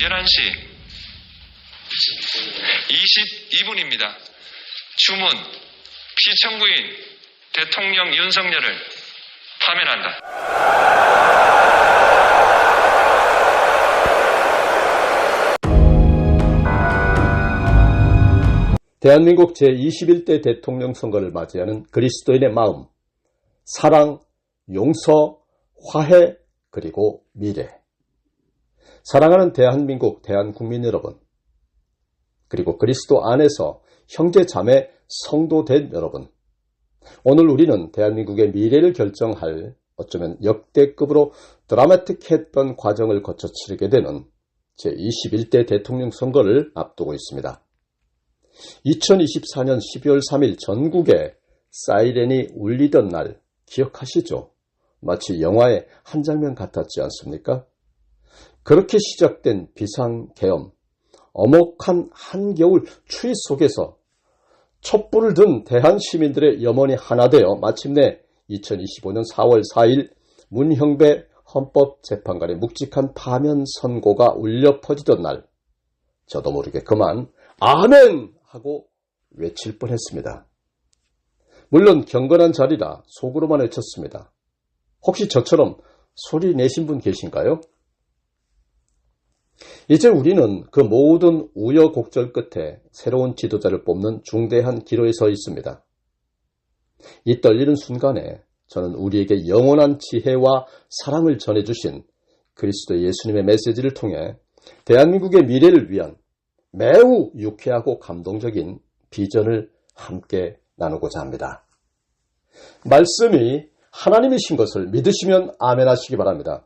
11시 22분입니다. 주문, 피청구인 대통령 윤석열을 파면한다. 대한민국 제21대 대통령 선거를 맞이하는 그리스도인의 마음, 사랑, 용서, 화해, 그리고 미래. 사랑하는 대한민국, 대한국민 여러분, 그리고 그리스도 안에서 형제 자매 성도된 여러분, 오늘 우리는 대한민국의 미래를 결정할 어쩌면 역대급으로 드라마틱했던 과정을 거쳐 치르게 되는 제21대 대통령 선거를 앞두고 있습니다. 2024년 12월 3일 전국에 사이렌이 울리던 날 기억하시죠? 마치 영화의 한 장면 같았지 않습니까? 그렇게 시작된 비상계엄, 엄혹한 한겨울 추위 속에서 촛불을 든 대한 시민들의 염원이 하나 되어 마침내 2025년 4월 4일 문형배 헌법재판관의 묵직한 파면 선고가 울려 퍼지던 날, 저도 모르게 그만 아멘! 하고 외칠 뻔했습니다. 물론 경건한 자리라 속으로만 외쳤습니다. 혹시 저처럼 소리 내신 분 계신가요? 이제 우리는 그 모든 우여곡절 끝에 새로운 지도자를 뽑는 중대한 기로에 서 있습니다. 이 떨리는 순간에 저는 우리에게 영원한 지혜와 사랑을 전해주신 그리스도 예수님의 메시지를 통해 대한민국의 미래를 위한 매우 유쾌하고 감동적인 비전을 함께 나누고자 합니다. 말씀이 하나님이신 것을 믿으시면 아멘 하시기 바랍니다.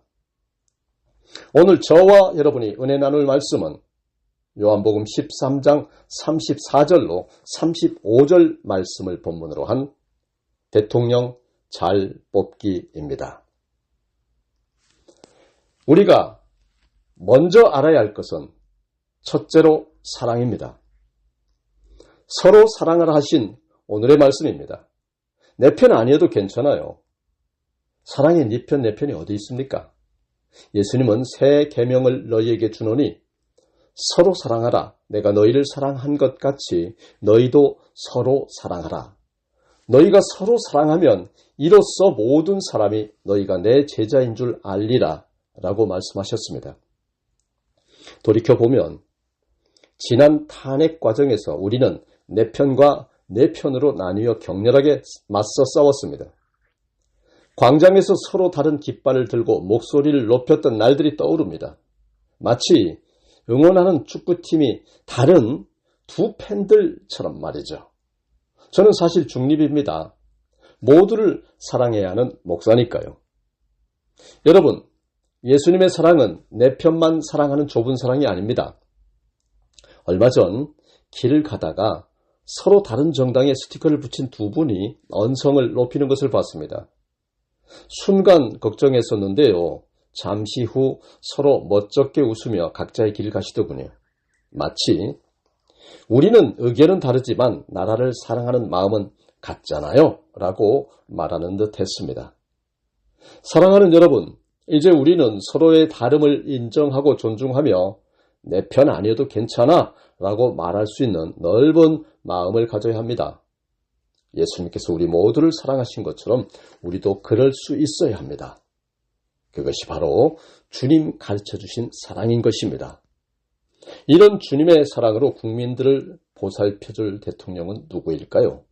오늘 저와 여러분이 은혜 나눌 말씀은 요한복음 13장 34절로 35절 말씀을 본문으로 한 대통령 잘 뽑기입니다. 우리가 먼저 알아야 할 것은 첫째로 사랑입니다. 서로 사랑하라 하신 오늘의 말씀입니다. 내 편 아니어도 괜찮아요. 사랑의 네 편, 내 편이 어디 있습니까? 예수님은 새 계명을 너희에게 주노니 서로 사랑하라. 내가 너희를 사랑한 것 같이 너희도 서로 사랑하라. 너희가 서로 사랑하면 이로써 모든 사람이 너희가 내 제자인 줄 알리라 라고 말씀하셨습니다. 돌이켜보면 지난 탄핵 과정에서 우리는 내 편과 내 편으로 나뉘어 격렬하게 맞서 싸웠습니다. 광장에서 서로 다른 깃발을 들고 목소리를 높였던 날들이 떠오릅니다. 마치 응원하는 축구팀이 다른 두 팬들처럼 말이죠. 저는 사실 중립입니다. 모두를 사랑해야 하는 목사니까요. 여러분, 예수님의 사랑은 내 편만 사랑하는 좁은 사랑이 아닙니다. 얼마 전 길을 가다가 서로 다른 정당에 스티커를 붙인 두 분이 언성을 높이는 것을 봤습니다. 순간 걱정했었는데요. 잠시 후 서로 멋쩍게 웃으며 각자의 길을 가시더군요. 마치 우리는 의견은 다르지만 나라를 사랑하는 마음은 같잖아요 라고 말하는 듯 했습니다. 사랑하는 여러분, 이제 우리는 서로의 다름을 인정하고 존중하며 내 편 아니어도 괜찮아 라고 말할 수 있는 넓은 마음을 가져야 합니다. 예수님께서 우리 모두를 사랑하신 것처럼 우리도 그럴 수 있어야 합니다. 그것이 바로 주님 가르쳐주신 사랑인 것입니다. 이런 주님의 사랑으로 국민들을 보살펴줄 대통령은 누구일까요?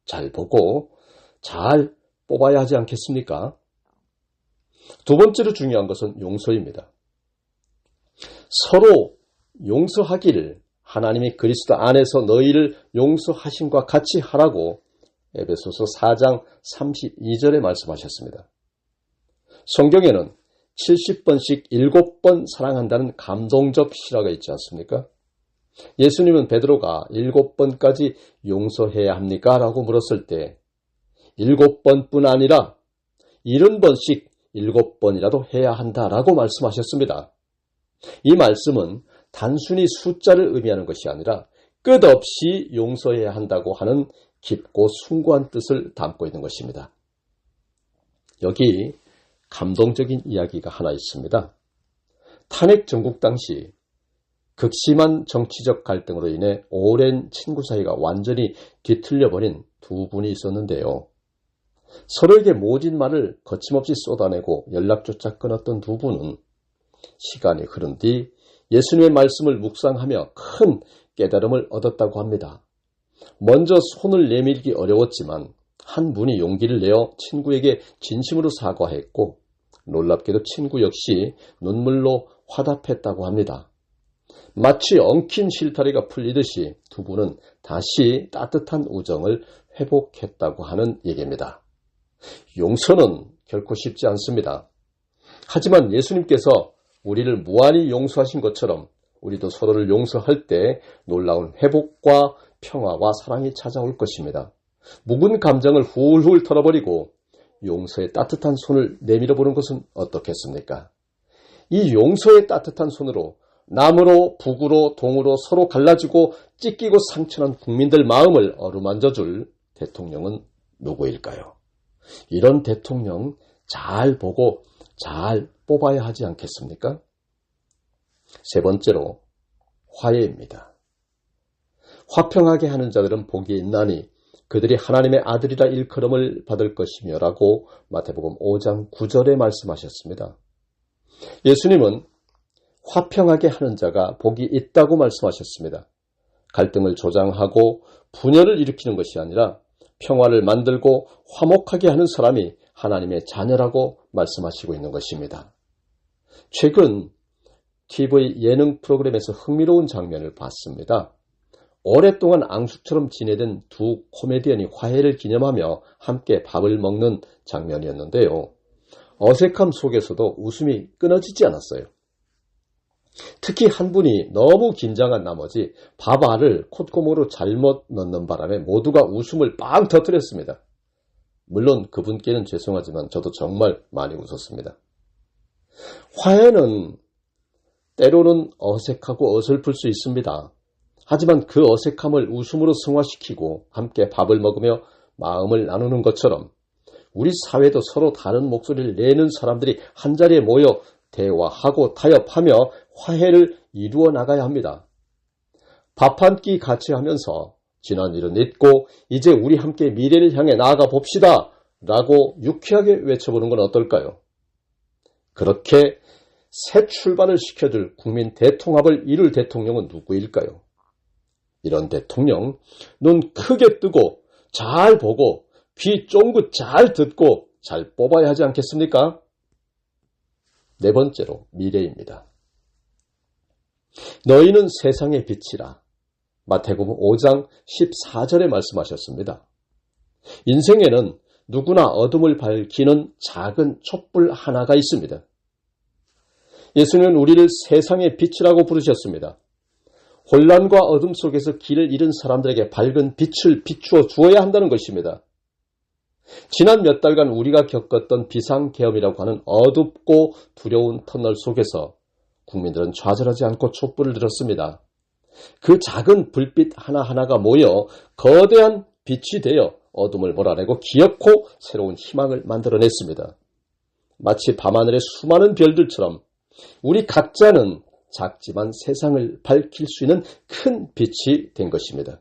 잘 보고 잘 뽑아야 하지 않겠습니까? 두 번째로 중요한 것은 용서입니다. 서로 용서하기를 하나님이 그리스도 안에서 너희를 용서하심과 같이 하라고 에베소서 4장 32절에 말씀하셨습니다. 성경에는 70번씩 7번 사랑한다는 감동적 실화가 있지 않습니까? 예수님은 베드로가 7번까지 용서해야 합니까? 라고 물었을 때 7번뿐 아니라 70번씩 7번이라도 해야 한다라고 말씀하셨습니다. 이 말씀은 단순히 숫자를 의미하는 것이 아니라 끝없이 용서해야 한다고 하는 깊고 숭고한 뜻을 담고 있는 것입니다. 여기 감동적인 이야기가 하나 있습니다. 탄핵 정국 당시 극심한 정치적 갈등으로 인해 오랜 친구 사이가 완전히 뒤틀려버린 두 분이 있었는데요. 서로에게 모진 말을 거침없이 쏟아내고 연락조차 끊었던 두 분은 시간이 흐른 뒤 예수님의 말씀을 묵상하며 큰 깨달음을 얻었다고 합니다. 먼저 손을 내밀기 어려웠지만 한 분이 용기를 내어 친구에게 진심으로 사과했고 놀랍게도 친구 역시 눈물로 화답했다고 합니다. 마치 엉킨 실타래가 풀리듯이 두 분은 다시 따뜻한 우정을 회복했다고 하는 얘기입니다. 용서는 결코 쉽지 않습니다. 하지만 예수님께서 우리를 무한히 용서하신 것처럼 우리도 서로를 용서할 때 놀라운 회복과 평화와 사랑이 찾아올 것입니다. 묵은 감정을 훌훌 털어버리고 용서의 따뜻한 손을 내밀어 보는 것은 어떻겠습니까? 이 용서의 따뜻한 손으로 남으로 북으로 동으로 서로 갈라지고 찢기고 상처난 국민들 마음을 어루만져 줄 대통령은 누구일까요? 이런 대통령 잘 보고 잘 뽑아야 하지 않겠습니까? 세 번째로 화해입니다. 화평하게 하는 자들은 복이 있나니 그들이 하나님의 아들이라 일컬음을 받을 것이며 라고 마태복음 5장 9절에 말씀하셨습니다. 예수님은 화평하게 하는 자가 복이 있다고 말씀하셨습니다. 갈등을 조장하고 분열을 일으키는 것이 아니라 평화를 만들고 화목하게 하는 사람이 하나님의 자녀라고 말씀하시고 있는 것입니다. 최근 TV 예능 프로그램에서 흥미로운 장면을 봤습니다. 오랫동안 앙숙처럼 지내던 두 코미디언이 화해를 기념하며 함께 밥을 먹는 장면이었는데요. 어색함 속에서도 웃음이 끊어지지 않았어요. 특히 한 분이 너무 긴장한 나머지 밥알을 콧구멍으로 잘못 넣는 바람에 모두가 웃음을 빵 터뜨렸습니다. 물론 그분께는 죄송하지만 저도 정말 많이 웃었습니다. 화해는 때로는 어색하고 어설플 수 있습니다. 하지만 그 어색함을 웃음으로 승화시키고 함께 밥을 먹으며 마음을 나누는 것처럼 우리 사회도 서로 다른 목소리를 내는 사람들이 한자리에 모여 대화하고 타협하며 화해를 이루어 나가야 합니다. 밥 한 끼 같이 하면서 지난 일은 잊고 이제 우리 함께 미래를 향해 나아가 봅시다 라고 유쾌하게 외쳐보는 건 어떨까요? 그렇게 새 출발을 시켜줄 국민 대통합을 이룰 대통령은 누구일까요? 이런 대통령 눈 크게 뜨고 잘 보고 귀 쫑긋 잘 듣고 잘 뽑아야 하지 않겠습니까? 네 번째로 미래입니다. 너희는 세상의 빛이라. 마태복음 5장 14절에 말씀하셨습니다. 인생에는 누구나 어둠을 밝히는 작은 촛불 하나가 있습니다. 예수님은 우리를 세상의 빛이라고 부르셨습니다. 혼란과 어둠 속에서 길을 잃은 사람들에게 밝은 빛을 비추어 주어야 한다는 것입니다. 지난 몇 달간 우리가 겪었던 비상계엄이라고 하는 어둡고 두려운 터널 속에서 국민들은 좌절하지 않고 촛불을 들었습니다. 그 작은 불빛 하나하나가 모여 거대한 빛이 되어 어둠을 몰아내고 기어코 새로운 희망을 만들어냈습니다. 마치 밤하늘의 수많은 별들처럼 우리 각자는 작지만 세상을 밝힐 수 있는 큰 빛이 된 것입니다.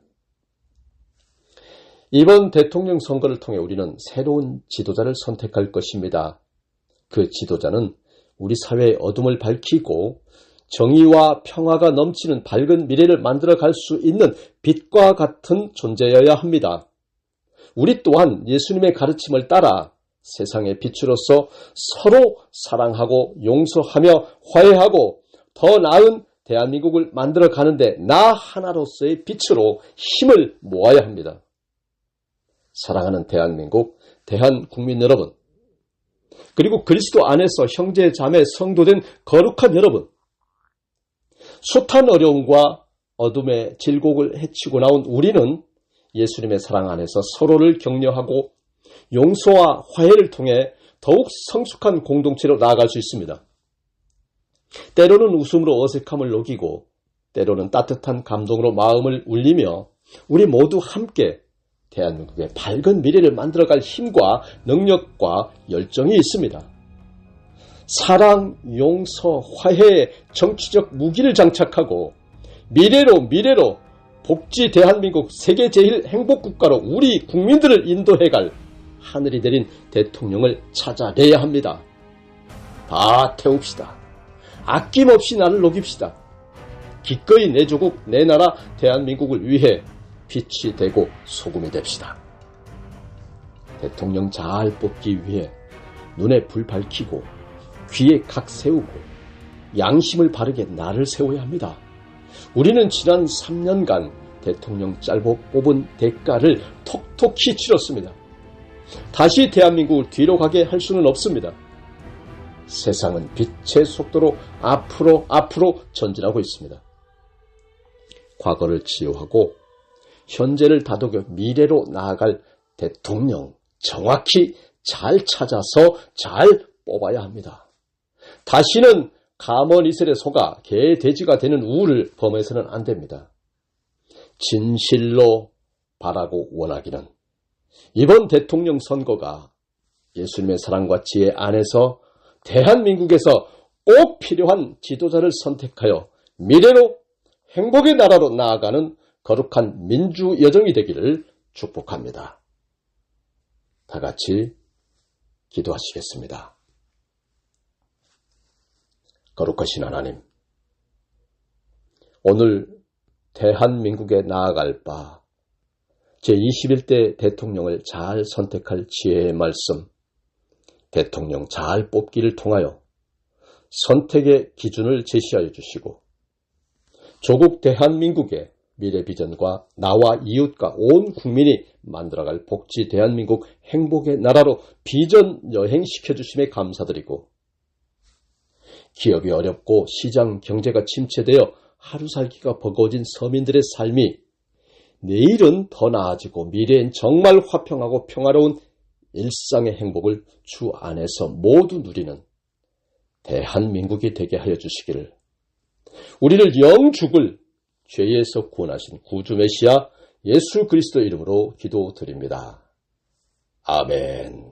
이번 대통령 선거를 통해 우리는 새로운 지도자를 선택할 것입니다. 그 지도자는 우리 사회의 어둠을 밝히고 정의와 평화가 넘치는 밝은 미래를 만들어갈 수 있는 빛과 같은 존재여야 합니다. 우리 또한 예수님의 가르침을 따라 세상의 빛으로서 서로 사랑하고 용서하며 화해하고 더 나은 대한민국을 만들어가는데 나 하나로서의 빛으로 힘을 모아야 합니다. 사랑하는 대한민국, 대한국민 여러분, 그리고 그리스도 안에서 형제, 자매, 성도된 거룩한 여러분, 숱한 어려움과 어둠의 질곡을 헤치고 나온 우리는 예수님의 사랑 안에서 서로를 격려하고 용서와 화해를 통해 더욱 성숙한 공동체로 나아갈 수 있습니다. 때로는 웃음으로 어색함을 녹이고 때로는 따뜻한 감동으로 마음을 울리며 우리 모두 함께 대한민국의 밝은 미래를 만들어갈 힘과 능력과 열정이 있습니다. 사랑, 용서, 화해의 정치적 무기를 장착하고 미래로 복지 대한민국 세계 제일 행복국가로 우리 국민들을 인도해갈 하늘이 내린 대통령을 찾아내야 합니다. 다 태웁시다. 아낌없이 나를 녹입시다. 기꺼이 내 조국, 내 나라 대한민국을 위해 빛이 되고 소금이 됩시다. 대통령 잘 뽑기 위해 눈에 불 밝히고 귀에 각 세우고 양심을 바르게 나를 세워야 합니다. 우리는 지난 3년간 대통령 짤보 뽑은 대가를 톡톡히 치렀습니다. 다시 대한민국을 뒤로 가게 할 수는 없습니다. 세상은 빛의 속도로 앞으로 전진하고 있습니다. 과거를 치유하고 현재를 다독여 미래로 나아갈 대통령 정확히 잘 찾아서 잘 뽑아야 합니다. 다시는 가머니셀에 속아 개, 돼지가 되는 우를 범해서는 안 됩니다. 진실로 바라고 원하기는 이번 대통령 선거가 예수님의 사랑과 지혜 안에서 대한민국에서 꼭 필요한 지도자를 선택하여 미래로 행복의 나라로 나아가는 거룩한 민주 여정이 되기를 축복합니다. 다 같이 기도하시겠습니다. 거룩하신 하나님, 오늘 대한민국에 나아갈 바 제21대 대통령을 잘 선택할 지혜의 말씀, 대통령 잘 뽑기를 통하여 선택의 기준을 제시하여 주시고 조국 대한민국의 미래 비전과 나와 이웃과 온 국민이 만들어갈 복지 대한민국 행복의 나라로 비전 여행시켜 주심에 감사드리고 기업이 어렵고 시장 경제가 침체되어 하루 살기가 버거워진 서민들의 삶이 내일은 더 나아지고 미래엔 정말 화평하고 평화로운 일상의 행복을 주 안에서 모두 누리는 대한민국이 되게 하여 주시기를 우리를 영죽을 죄에서 구원하신 구주 메시아 예수 그리스도 이름으로 기도드립니다. 아멘.